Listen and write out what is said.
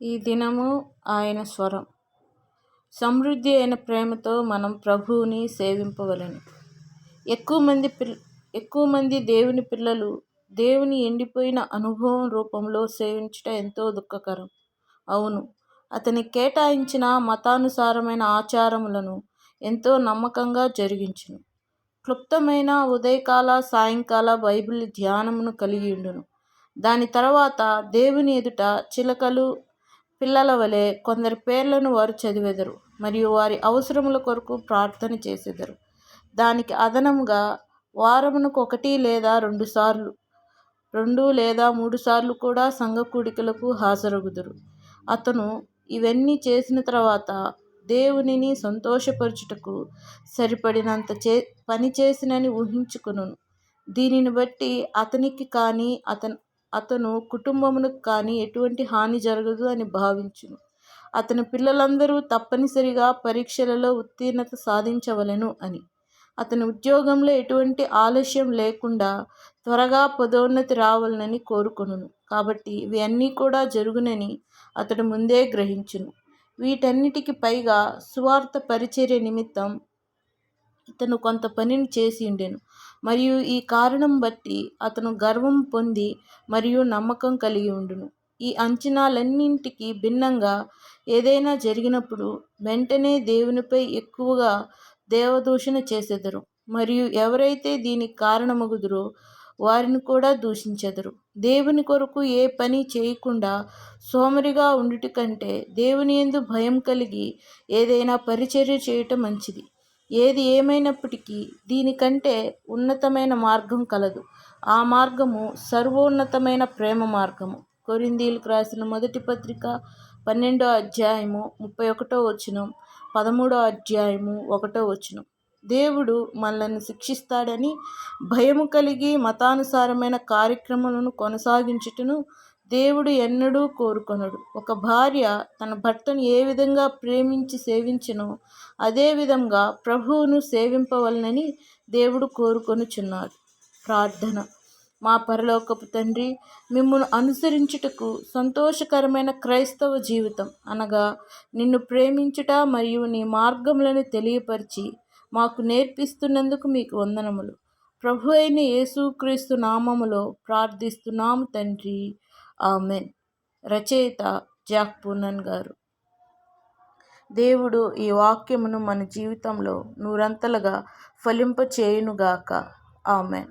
ఈ దినము ఆయన స్వరం. సమృద్ధి అయిన ప్రేమతో మనం ప్రభువుని సేవింపవలెను. ఎక్కువ మంది దేవుని పిల్లలు దేవుని ఎండిపోయిన అనుభవం రూపంలో సేవించుట ఎంతో దుఃఖకరం. అవును, అతని కేటాయించిన మతానుసారమైన ఆచారములను ఎంతో నమ్మకంగా జరిగించును. క్లుప్తమైన ఉదయకాల సాయంకాల బైబిల్ ధ్యానమును కలిగి ఉండును. దాని తర్వాత దేవుని ఎదుట చిలకలు పిల్లల వలె కొందరి పేర్లను వారు చదివెదరు మరియు వారి అవసరముల కొరకు ప్రార్థన చేసెదరు. దానికి అదనముగా వారమునకు 1 లేదా 2 సార్లు 2 లేదా 3 సార్లు కూడా సంఘ కూడికలకు హాజరగుదురు. అతను ఇవన్నీ చేసిన తర్వాత దేవునిని సంతోషపరచుటకు సరిపడినంత పని చేసినని ఊహించుకొనును. దీనిని బట్టి అతనికి కానీ అతను కుటుంబమునకు కానీ ఎటువంటి హాని జరగదు అని భావించును. అతని పిల్లలందరూ తప్పనిసరిగా పరీక్షలలో ఉత్తీర్ణత సాధించవలెను అని. అతని ఉద్యోగంలో ఎటువంటి ఆలస్యం లేకుండా త్వరగా పదోన్నతి రావాలని కోరుకొనును. కాబట్టి ఇవి అన్నీ కూడా జరుగునని అతడు ముందే గ్రహించును. వీటన్నిటికి పైగా సువార్త పరిచర్య నిమిత్తం ఇతను కొంత పనిని చేసి ఉండెను మరియు ఈ కారణం బట్టి అతను గర్వం పొంది మరియు నమ్మకం కలిగి ఉండును. ఈ అంచనాలన్నింటికి భిన్నంగా ఏదైనా జరిగినప్పుడు వెంటనే దేవునిపై ఎక్కువగా దేవదూషణ చేసెదరు మరియు ఎవరైతే దీనికి కారణమగుదురో వారిని కూడా దూషించెదరు. దేవుని కొరకు ఏ పని చేయకుండా సోమరిగా ఉండుట కంటే దేవుని యందు భయం కలిగి ఏదైనా పరిచర్య చేయటం మంచిది. ఏది ఏమైనప్పటికీ దీనికంటే ఉన్నతమైన మార్గం కలదు. ఆ మార్గము సర్వోన్నతమైన ప్రేమ మార్గము. కొరింథీయులకు రాసిన మొదటి పత్రిక 12వ అధ్యాయము 31వ వచనం, 13వ అధ్యాయము 1వ వచనం. దేవుడు మనల్ని శిక్షిస్తాడని భయము కలిగి మతానుసారమైన కార్యక్రమాలను కొనసాగించుటను దేవుడు ఎన్నడూ కోరుకొనడు. ఒక భార్య తన భర్తను ఏ విధంగా ప్రేమించి సేవించునో అదే విధంగా ప్రభువును సేవింపవలనని దేవుడు కోరుకొనుచున్నాడు. ప్రార్థన. మా పరలోకపు తండ్రి, మిమ్మును అనుసరించుటకు సంతోషకరమైన క్రైస్తవ జీవితం అనగా నిన్ను ప్రేమించుట మరియు నీ మార్గములను తెలియపరిచి మాకు నేర్పిస్తున్నందుకు మీకు వందనములు. ప్రభు అయిన యేసుక్రీస్తు నామములో ప్రార్థిస్తున్నాము తండ్రి. ఆమెన్. రచయిత జాక్ పూనన్ గారు. దేవుడు ఈ వాక్యమును మన జీవితంలో నూరంతలుగా ఫలింపచేయునుగాక. ఆమెన్.